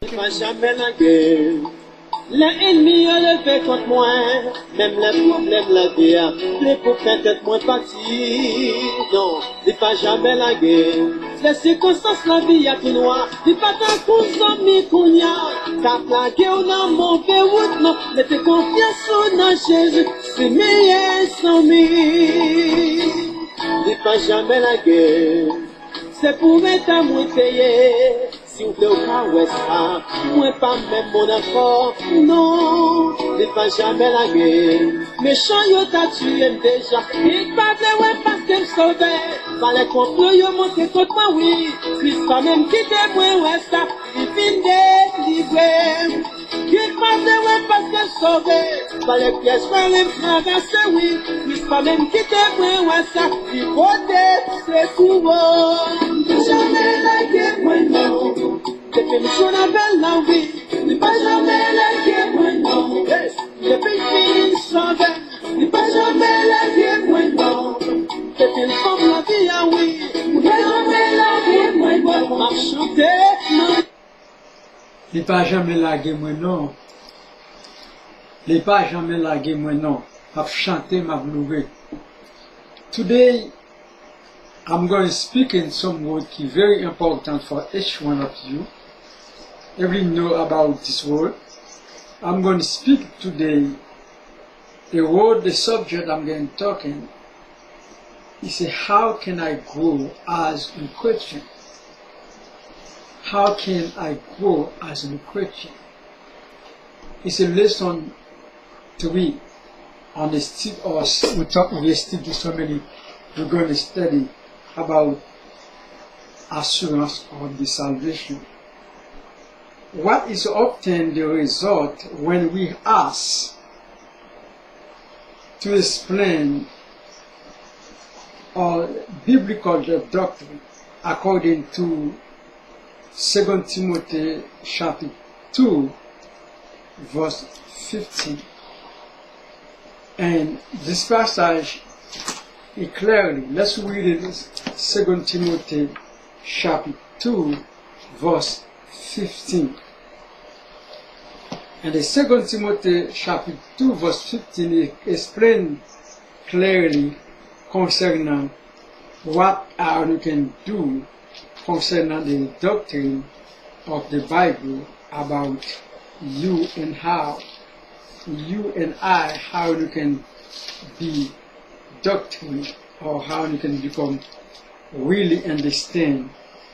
Pas jamais la guerre. L'ennemi a levé contre moi, même les problèmes, la guerre, les pauvres peut-être moins partis. Non, c'est pas jamais la guerre. Les circonstances, la vie a tout noir. C'est pas tant qu'on amis qu'on y a. T'as plaqué ou non, mon route, non. Mettez confiance dans Jésus, c'est meilleur sans mille. C'est pas jamais la guerre. C'est pour mettre à moi payer. Si vous voulez au cas où est-ce ça, moi pas même mon effort, non, c'est pas jamais la guerre. Méchant yo t'a tué déjà, il pas de ouais parce qu'elle sauvait. Fallait comprendre yo monter contre moi, oui. Christ pas même quitté moi, ouais ça, il fin délivré. Il pas de ouais parce qu'elle sauvait. Fallait pièce faire les traverser, oui. Christ pas même quitté moi, ouais ça, il faut c'est courant. Jamais la guerre, moi non. Depuis le jour avec la vie, n'est pas jamais la guerre, moi non. Depuis le fin sans veille, n'est pas jamais la guerre, moi non. Depuis le fond de la vie, ah oui, n'est pas jamais la guerre, moi non. M'a chanté, non. N'est pas jamais la guerre, moi non. N'est pas jamais la guerre, moi non. M'a chanté, m'a loué. Today, I'm going to speak in some word that is very important for each one of you. Every know about this word. I'm going to speak today the word, the subject I'm going to talking is how can I grow as a Christian? How can I grow as a Christian? It's a lesson 3 on the still we still do so many. We're going to study about assurance of the salvation. What is often the result when we ask to explain our biblical doctrine according to 2 Timothy chapter 2 verse 15. And this passage is clearly, let's read it, 2 Timothy chapter 2 verse 15. And the 2 Timothy chapter 2 verse 15 explains clearly concerning what you can do concerning the doctrine of the Bible about you and how you and I, how you can be doctrine or how you can become really understand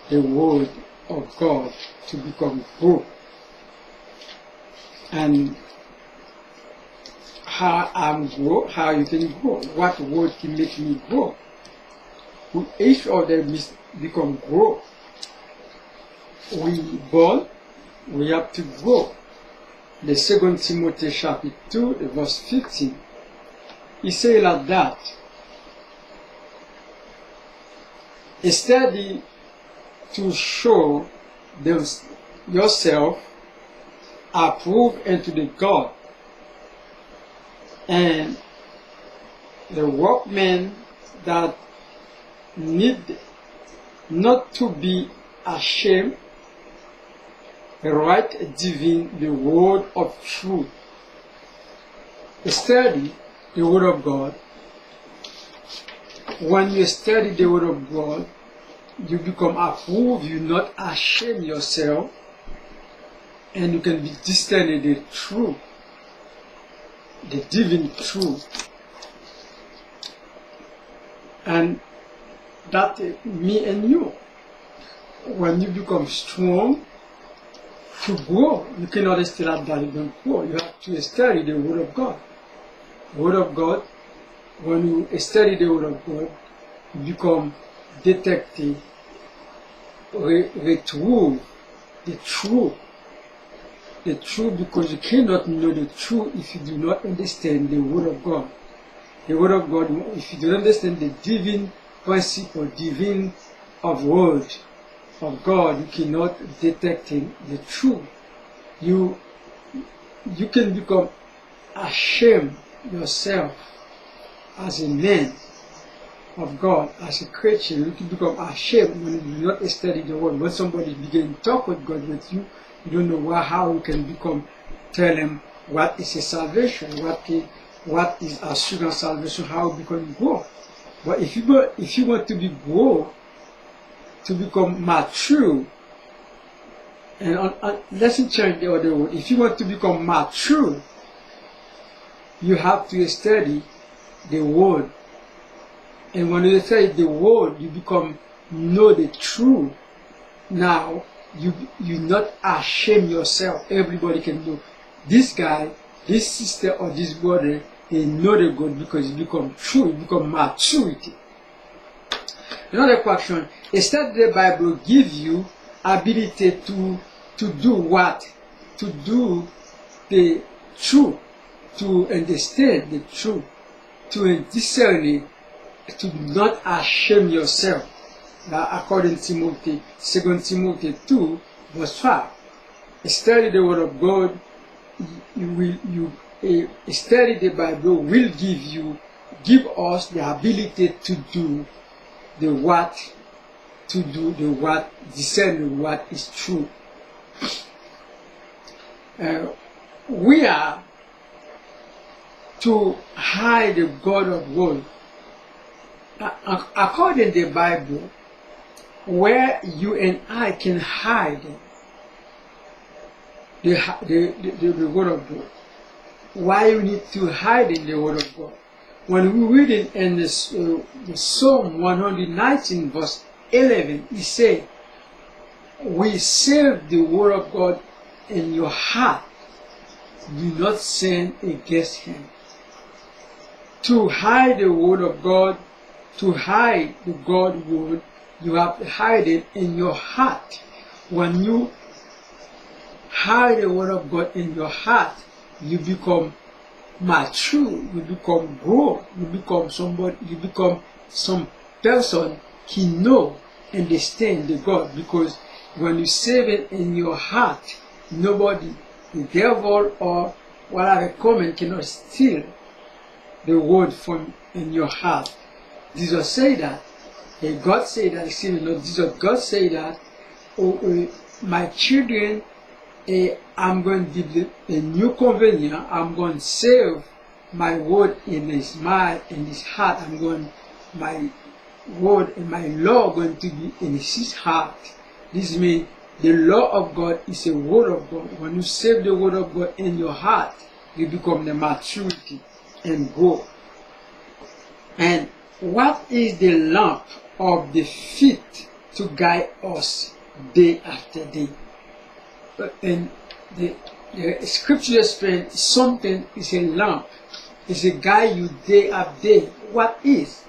the word of God to become good. And how I'm grow, how you can grow, what word can make me grow. Each of them become grow. We born, we have to grow. The 2 Timothy chapter 2 verse 15, he say like that. Study to show yourself approved unto the God, and the workmen that need not to be ashamed, right divine the word of truth. Study the word of God. When you study the word of God, you become approved, you not ashamed yourself, and you can be discerning the truth, the divine truth. And that me and you, when you become strong to grow, you cannot stay like that, you don't grow. You have to study the word of God. The word of God, when you study the word of God, you become detective, retrieve the truth. The truth, because you cannot know the truth if you do not understand the word of God. The word of God, if you don't understand the divine principle, divine of word of God, you cannot detect the truth. You can become ashamed yourself as a man of God, as a Christian. You can become ashamed when you do not study the word. When somebody begins to talk with God with you, You don't know how you can tell them what is a salvation, what is assurance salvation, how you can grow. But if you want to to become mature, and let's change the other word. If you want to become mature, you have to study the word. And when you study the word, you know the truth. Now, you not ashamed yourself. Everybody can know. This guy, this sister, or this brother, they know the God because it become true, it become maturity. Another question, instead the Bible gives you ability to do what? To do the truth, to understand the truth, to discern it, to not ashame yourself. According to Timothy, 2 Timothy 2, verse 5. Study the Word of God. Study the Bible will give us the ability to do the what, discern what is true. We are to hide the God of world. According to the Bible, where you and I can hide the Word of God. Why you need to hide in the Word of God? When we read it in the Psalm 119 verse 11, it says, we save the Word of God in your heart. Do not sin against Him. To hide the Word of God, to hide the God Word, you have to hide it in your heart. When you hide the Word of God in your heart, you become mature, you become grown, you become somebody, you become some person who know, understand the God. Because when you save it in your heart, nobody, the devil or whatever comment cannot steal the word from in your heart. Jesus said that. God said that. Excuse me, not Jesus. God said that. My children, I'm going to give them a new covenant. I'm going to save my word in his mind, in his heart. My word and my law going to be in his heart. This means the law of God is a word of God. When you save the word of God in your heart, you become the maturity and grow. And what is the lamp of the feet to guide us day after day? And the scripture explains something is a lamp. It's a guide you day after day. What is?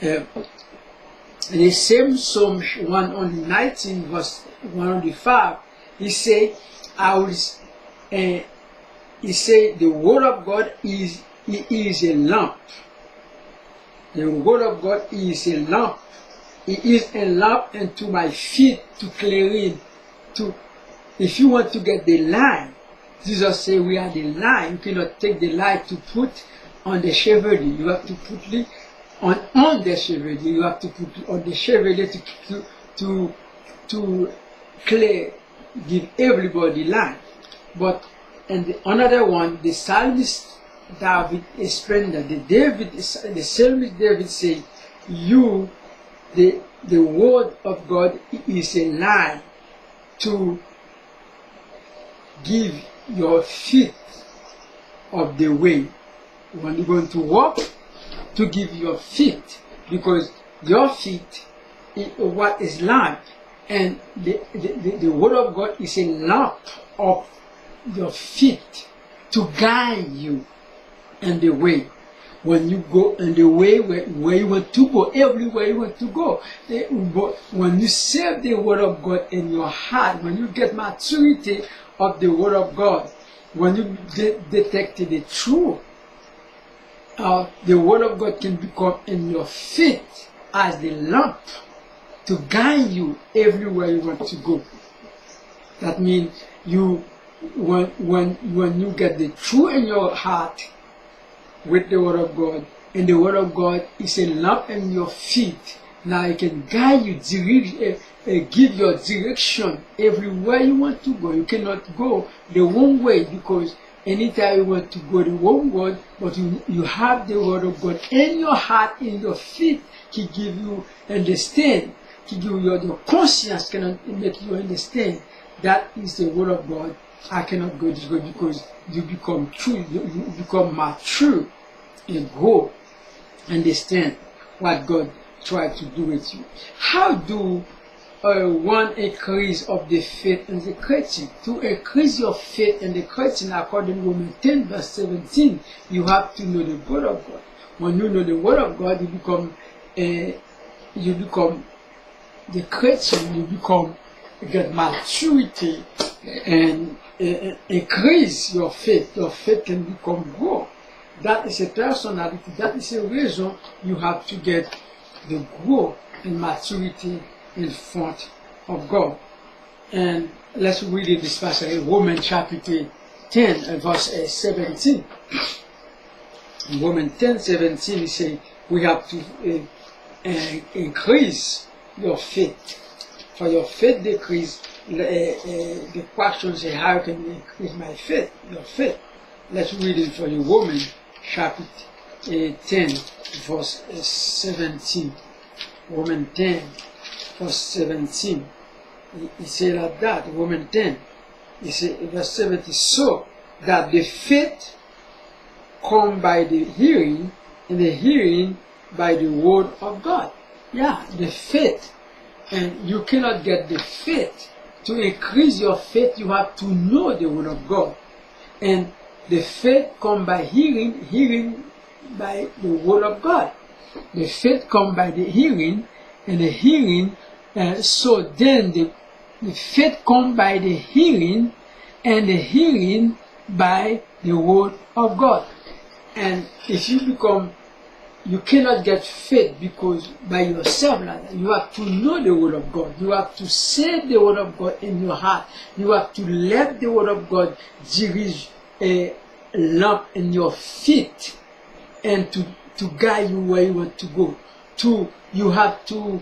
The same Psalm 119 verse 105, he say, he say the word of God is a lamp. The word of God is a lamp. It is a lamp unto my feet to clear in. If you want to get the light, Jesus said we are the light. You cannot take the light to put on the chevalier. You have to put it on the chevalier. You have to put it on the chevalier to clear, give everybody light. But and another one, the psalmist David explained that the psalmist David said, the word of God is a light to give your feet of the way. When you're going to walk, to give your feet, because your feet is what is lamp, and the word of God is a lamp of your feet to guide you in the way. When you go in the way where you want to go, everywhere you want to go. When you save the word of God in your heart, when you get maturity of the word of God, when you detect the truth, the word of God can become in your feet as the lamp to guide you everywhere you want to go. That means when you get the truth in your heart with the word of God, and the word of God is a lamp in your feet, Now it can guide you, give your direction everywhere you want to go. You cannot go the wrong way, because anytime you want to go the wrong way, but you have the word of God in your heart, in your feet, He give you understand. He give you your conscience cannot make you understand. That is the word of God. I cannot go this way, because you become true, you become mature and grow, understand what God tried to do with you. How do one increase of the faith in the Christian? To increase your faith in the Christian, according to Romans 10 verse 17, you have to know the word of God. When you know the word of God, you become the Christian, you get maturity and increase your faith. Your faith can become grow. That is a personality. That is a reason you have to get the growth and maturity in front of God. And let's read in this passage, Romans chapter 10 and verse 17. In Romans 10:17, he says we have to increase your faith. For your faith decrease, the question is how can you increase my faith? Your faith. Let's read it for you. Romans chapter 10 verse 17. Romans 10 verse 17. He said like that. Romans 10. He said verse 17. So that the faith come by the hearing, and the hearing by the word of God. Yeah, the faith. And you cannot get the faith. To increase your faith, you have to know the word of God. And the faith come by hearing, hearing by the word of God. The faith come by the hearing, and the hearing, so then the faith come by the hearing, and the hearing by the word of God. And if you cannot get faith because by yourself, you have to know the word of God. You have to say the word of God in your heart. You have to let the word of God dirige a lamp in your feet and to guide you where you want to go. You have to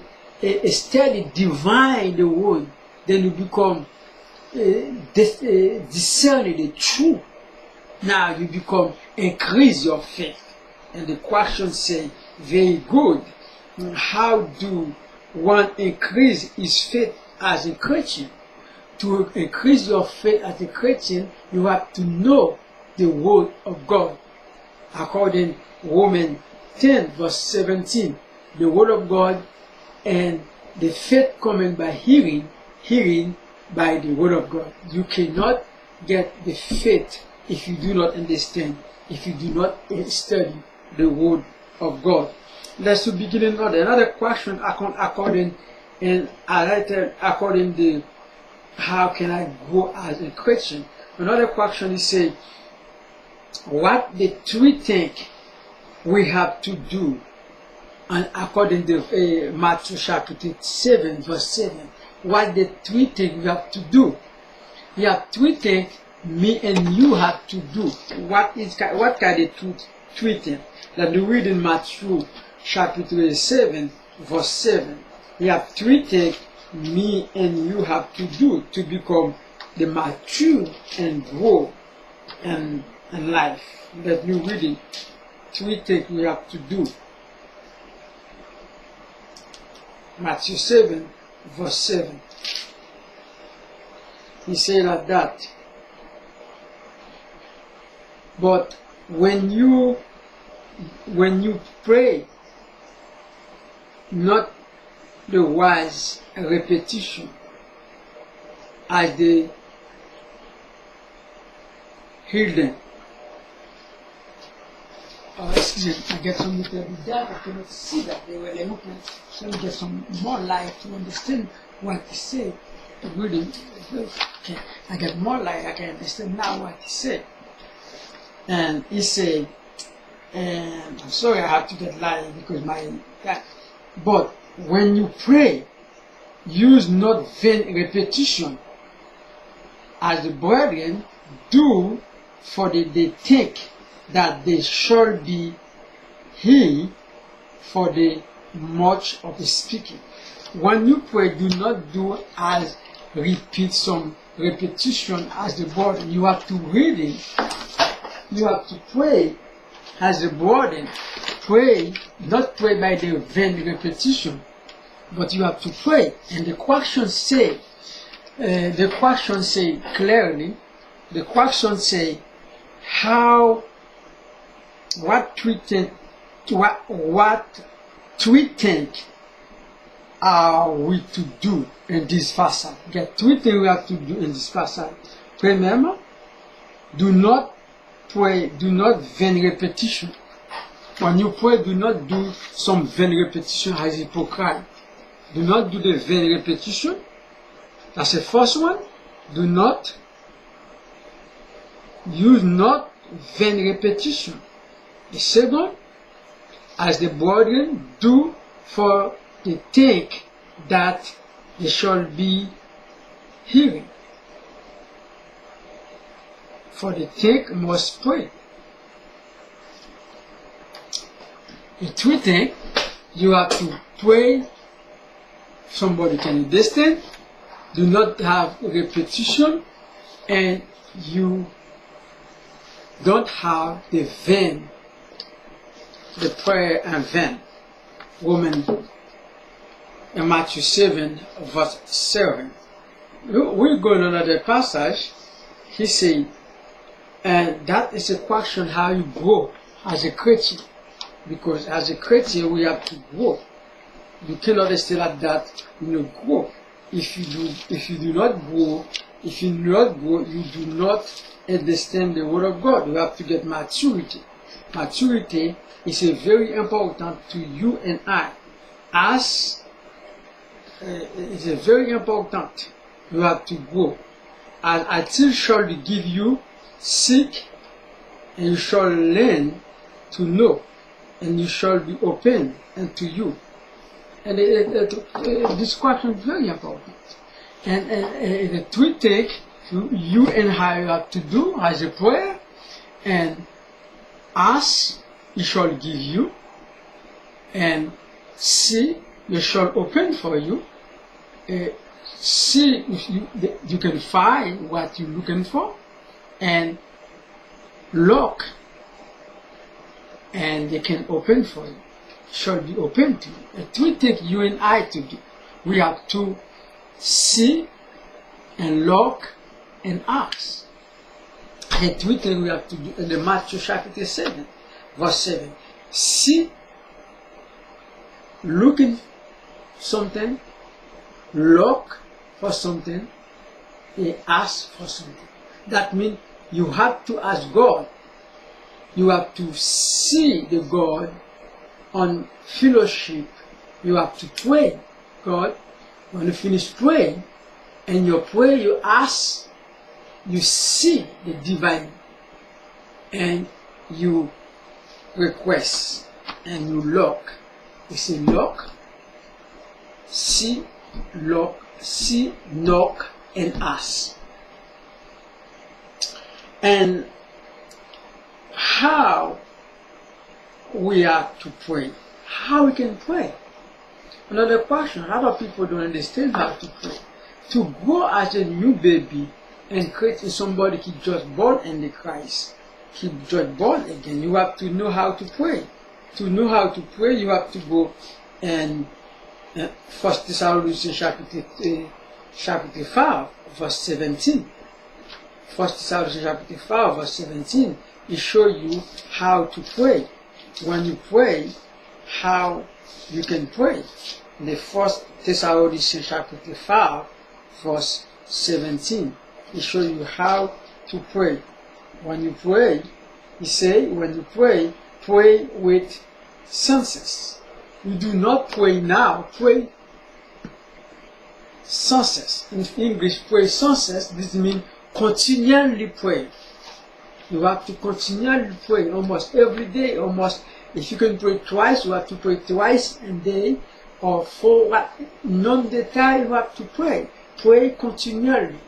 study divine the word. Then you become discerning the truth. Now you become increase your faith. And the question say, very good. How do one increase his faith as a Christian? To increase your faith as a Christian, you have to know the word of God. According to Romans 10 verse 17, the word of God and the faith coming by hearing, hearing by the word of God. You cannot get the faith if you do not understand, if you do not study the word of God. Let's begin another question according to how can I grow as a Christian. Another question is say, what the three things we have to do, and according to Matthew chapter 7 verse 7, what the three things we have to do. We have three things me and you have to do. What kind of three things? Let me read in Matthew chapter 7 verse 7. We have three things me and you have to do to become the mature and grow in life. Let me read it. Three things we have to do. Matthew 7 verse 7. He said like that. But when you pray, not the wise repetition as the heathen. Excuse me, I get some little bit dark, I cannot see that they were looking. So we get some more light to understand what he said. Really, okay, I get more light, I can understand now what he said. And he said, and I'm sorry I have to get light because but when you pray, use not vain repetition as the brethren do, for they think that they shall be healed for the much of the speaking. When you pray, do not do as repeat some repetition as the burden. You have to read it. You have to pray as the burden. Pray, not pray by the vain repetition, but you have to pray. And the question say clearly, the question say what we think are we to do in this facade. Get 3 things we have to do in this facade. Remember, do not pray, do not vain repetition. When you pray, do not do some vain repetition as hypocrite. Do not do the vain repetition. That's the first one. Do not use not vain repetition. The second, as the brethren do for the think that they shall be hearing. For the think must pray. The 3 things, you have to pray. Somebody can understand. Do not have repetition, and you don't have the vain, the prayer and vain. Matthew 7, verse 7. We'll go to another passage. He said, and that is a question how you grow as a Christian. Because as a Christian, we have to grow. You cannot stay like that, grow. If you do not grow, you do not understand the word of God. You have to get maturity. Maturity is very important to you and I. It's very important. You have to grow. Until shall we give you, seek, and you shall learn to know, and you shall be open unto you. And this question is very important. And the 3 things you and I have to do as a prayer, and ask, He shall give you, and see, He shall open for you. See if you can find what you're looking for, and look, and they can open for you. Shall be open to you. It will take you and I to do. We have to see and look and ask. And 3 things we have to do in the Matthew chapter 7, verse 7. See, looking something, look for something, and ask for something. That means you have to ask God. You have to see the God on fellowship. You have to pray. God, when you finish praying, and you pray, you ask, you see the divine, and you request, and you look. You say look, see, look, see, knock, and ask. And how we are to pray. How we can pray. Another question, a lot of people don't understand how to pray. To grow as a new baby and create somebody who just born in the Christ, he just born again, you have to know how to pray. To know how to pray, you have to go and 1 Thessalonians chapter 5, verse 17. 1 Thessalonians chapter 5, verse 17. It shows you how to pray. When you pray, how you can pray. In the 1 Thessalonians chapter 5, verse 17. It shows you how to pray. When you pray, he say, when you pray with senses. You do not pray now, pray senses. In English, pray senses, this means continually pray. You have to continually pray almost every day, almost. If you can pray twice, you have to pray twice a day, or for what non-detail you have to pray. Pray continually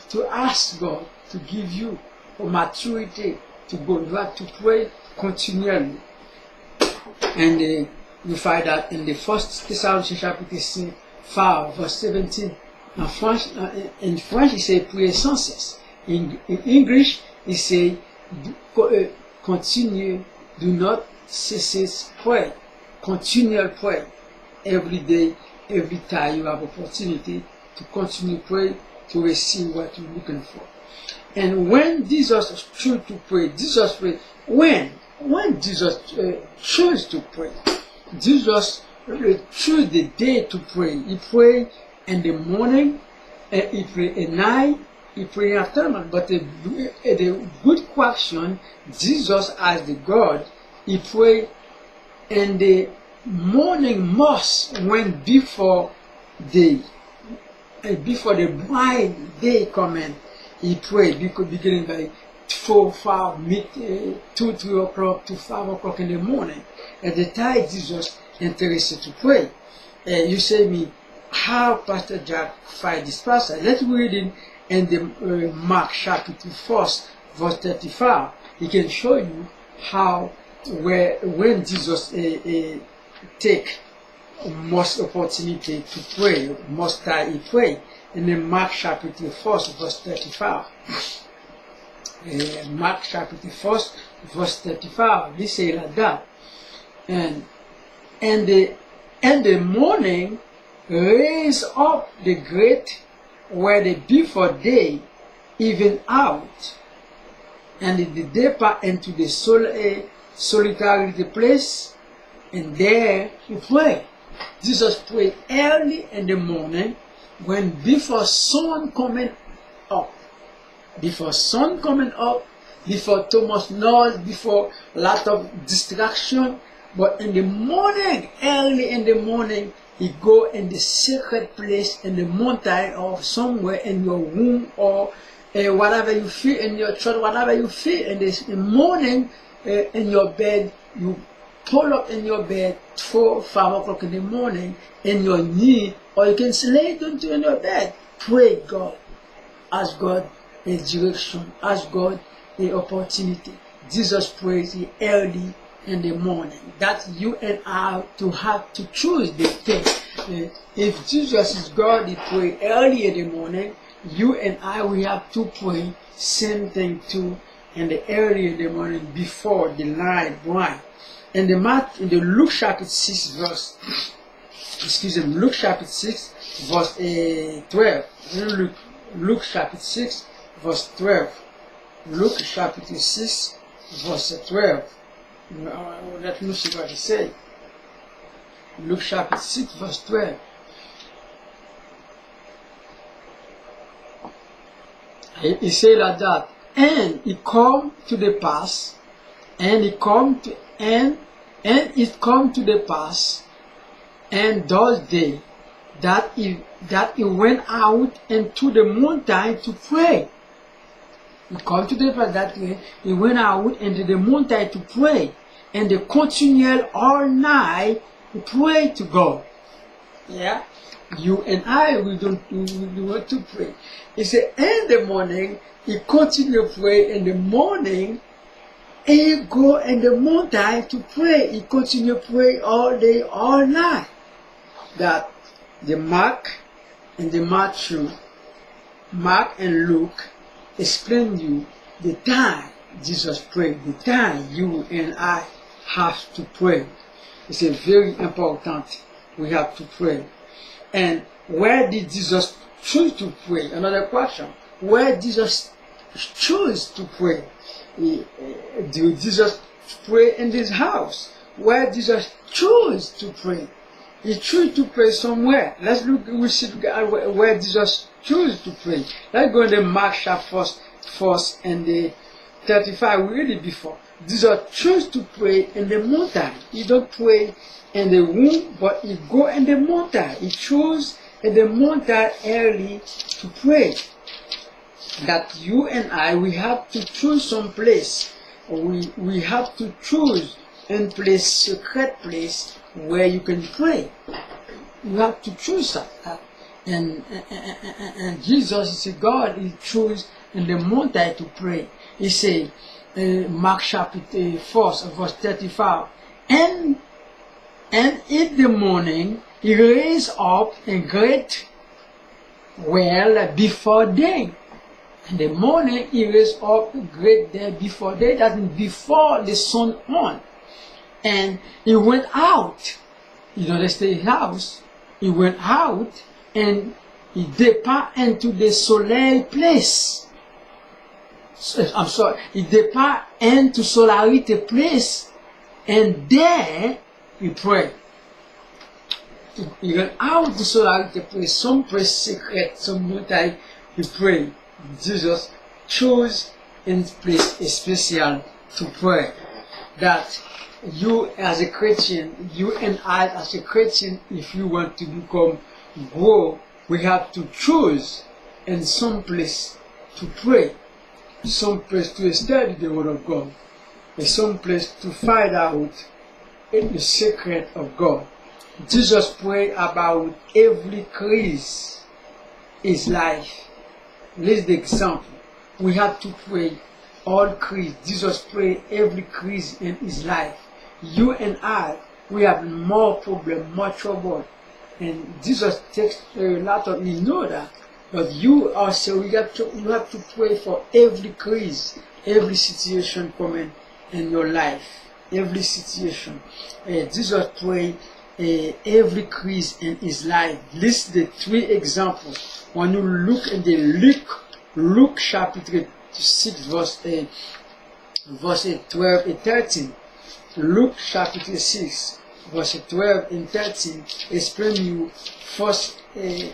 to ask God to give you a maturity to go. You have to pray continually. And You find that in the First Thessalonians chapter 5, verse 17. In French, he says, priez sans cesse. In English, he says, continue, do not cease pray. Continual pray. Every day, every time you have opportunity to continue pray to receive what you're looking for. And when Jesus chose to pray, Jesus prayed. When Jesus chose to pray, Jesus chose the day to pray. He prayed in the morning, he prayed at night, he prayed afternoon. But the good question, Jesus as the God, he prayed in the morning most when before the bright day coming. He prayed beginning by 2, 3 o'clock to 5 o'clock in the morning. At the time Jesus interested to pray. You say me, how Pastor Jack find this passage? Let's read it in the Mark chapter 4, verse 35. He can show you how when Jesus take most opportunity to pray, most time he pray. In the Mark chapter 4, verse 35. Mark chapter 4, verse 35. He say like that. And in the morning, raise up the great where the before day even out, and they depart into the solitary place, and there he pray. Jesus prayed early in the morning, when before sun coming up, before too much noise, before lot of distraction. But in the morning, early in the morning, he go in the secret place in the mountain or somewhere in your room or whatever you feel in your church, whatever you feel in the morning in your bed. You pull up in your bed 4, 5 o'clock in the morning in your knee, or you can lay down in your bed. Pray God. Ask God a direction. Ask God the opportunity. Jesus prays early in the morning. That you and I to have to choose the thing. If Jesus is God, he pray early in the morning. You and I, we have to pray same thing too in the early in the morning before the light bright. In the Luke chapter 6 verse, Luke chapter 6 verse 12. Luke chapter 6 verse 12. Luke chapter 6 verse 12. Let me see what he said. Luke chapter 6 verse 12. He said like that, and it come to the pass, and it come to the pass, and those days that he went out into the mountain to pray. It come to the pass that he went out into the mountain to pray, and they continued all night to pray to God. Yeah, you and I, we want to pray. He said in the morning, he continued to pray in the morning, and he go in the mountain to pray. He continued to pray all day, all night. That the Mark and the Matthew, Mark and Luke explain you the time Jesus prayed, the time you and I have to pray. It's a very important. We have to pray. And where did Jesus choose to pray? Another question. Where did Jesus choose to pray? Did Jesus pray in this house? Where did Jesus choose to pray? He chose to pray somewhere. Let's look. We see where Jesus chose to pray. Let's go in the Mark chapter 4 and the 35. We read it before. Jesus chose to pray in the mountain. He don't pray in the room, but he go in the mountain. He chose in the mountain early to pray. That you and I, we have to choose some place. We have to choose in place, secret place where you can pray. You have to choose that. And Jesus is a God. He chose in the mountain to pray. He said, Mark chapter 4, verse 35, and And in the morning he raised up a great well before day. In the morning he raised up a great day before day, that means before the sun on. And he went out. He don't stay in his house. He went out and he depart into the soleil place. I'm sorry, he depart into solarite place, and there he pray. He went out to solarite place, some place secret, some montagne, he pray. Jesus chose in place special to pray. That you as a Christian, you and I as a Christian, if you want to grow, we have to choose in some place to pray, some place to study the Word of God, and some place to find out the secret of God. Jesus prayed about every crisis in his life. Let's the example. We have to pray all crises. Jesus prayed every crisis in his life. You and I, we have more problem, more trouble. And Jesus takes a lot of, you know that. But you also, you have to pray for every crisis, every situation coming in your life, every situation. Jesus prayed every crisis in his life. List the 3 examples. When you look in the Luke chapter 6, verse 12 and 13. Luke chapter 6, verse 12 and 13 explain you first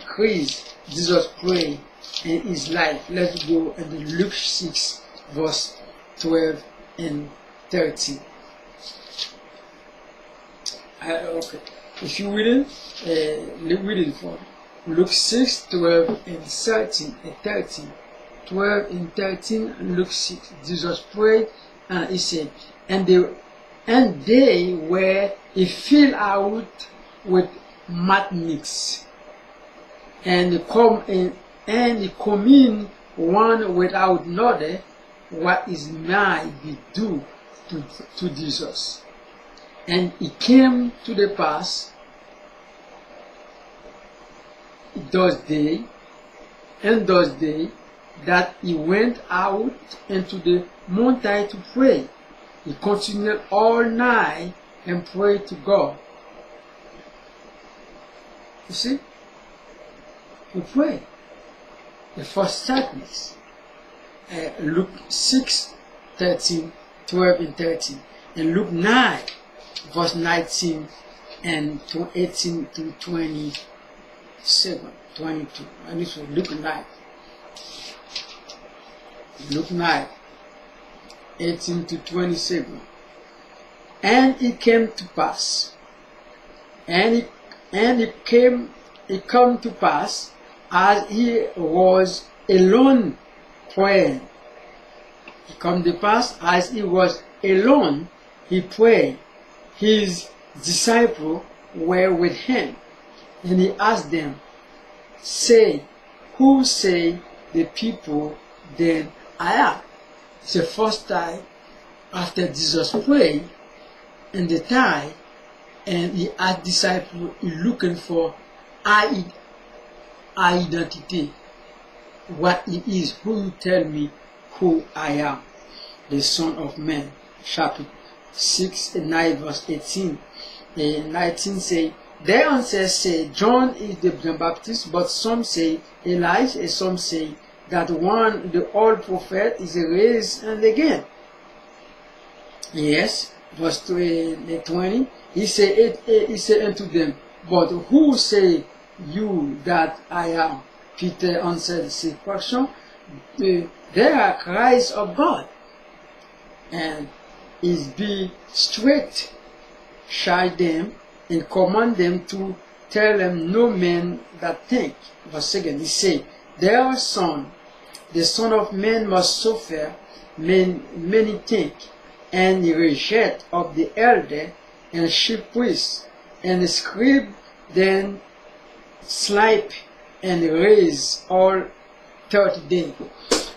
crisis Jesus prayed in his life. Let's go in the Luke 6, verse 12 and 13. Okay. If you read it for me. Luke 6, 12 and 13. 12 and 13, Luke 6. Jesus prayed and he said, and they were filled out with mad mix, and come in one without another, what is might be due to Jesus. And it came to the pass those days that he went out into the mountain to pray. He continued all night and prayed to God. You see? He prayed. The first sadness. Luke 6, 13, 12 and 13. And Luke 9, verse 19 and 18 to 27, 22. And this was Luke 9. Luke 9, 18 to 27. And it came to pass, and it came to pass, as he was alone praying. It came to pass, as he was alone, he prayed. His disciples were with him, and he asked them, say, who say the people then I am? It's the first time after Jesus prayed in the time, and he asked disciples looking for identity, what it is, who you tell me who I am, the Son of Man. Chapter 6 and 9 verse 18 and 19 say, their answers say, John is the Baptist, but some say Elijah, and some say that one, the old prophet, is raised and again. Yes, verse 20, he said unto them, but who say you that I am? Peter answered the question, they are Christ of God, and is be strict, chide them, and command them to tell them no man that think. Verse 2, he said, their son, the Son of Man must suffer many things, and the reject of the elder and chief priests, and the scribe then sleep and raise all 30 days.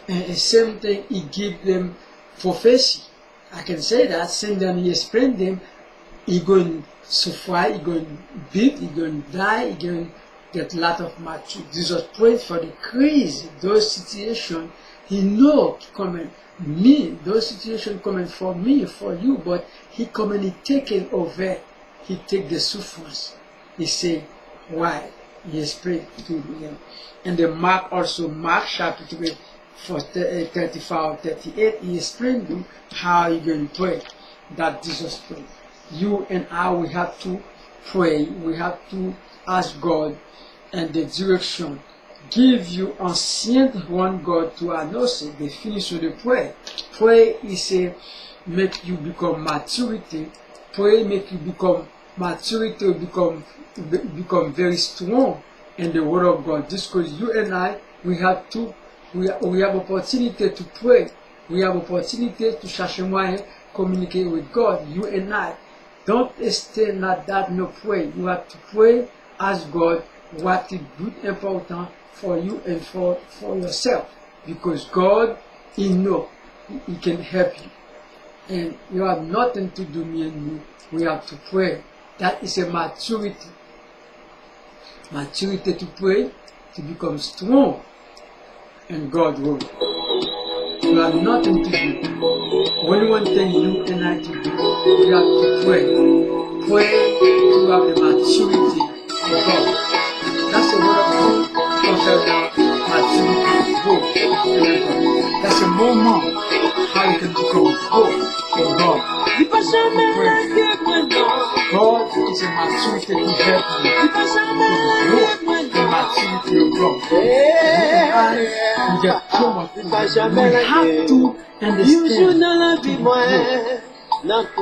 And the same thing, he give them prophecy. I can say that, send them, he explain them, he going suffer, he going to beat, he going to die, he going to get a lot of maturity. Jesus prayed for the crazy, those situations. He know coming me, those situations coming for me, for you, but he come and he take it over. He take the suffers. He say, why? He explained to him. And the Mark also, Mark chapter 35, 38, he explained to how you going to pray that Jesus prayed. You and I, we have to pray. We have to ask God and the direction. Give you ancient one God to announce it. They finish with the prayer. Pray is a make you become maturity. Pray make you become maturity, become very strong in the word of God. Just because you and I, we have opportunity to pray. We have opportunity to chercher moyen communicate with God. You and I, don't stay not that no pray. You have to pray, ask God what is good, important for you and for yourself, because God, He know He can help you, and you have nothing to do, me and you. We have to pray. That is a maturity to pray, to become strong, and God will. You have nothing to do. Only one thing you and I to do, we have to pray. Pray to have the maturity of God. That's the word of God. That's a moment how you can become full for God. God is a maturity to help you to grow in maturity of God. You get so much food. We have to understand to grow.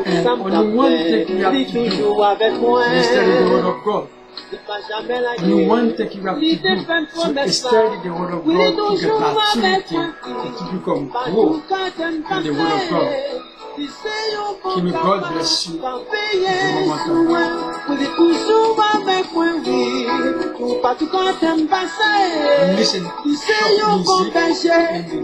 And only one thing we have to do is study the word of God. You want to keep up to do to study the word of God to get maturity and to become grow in the word of God. May God bless you. And listen to music and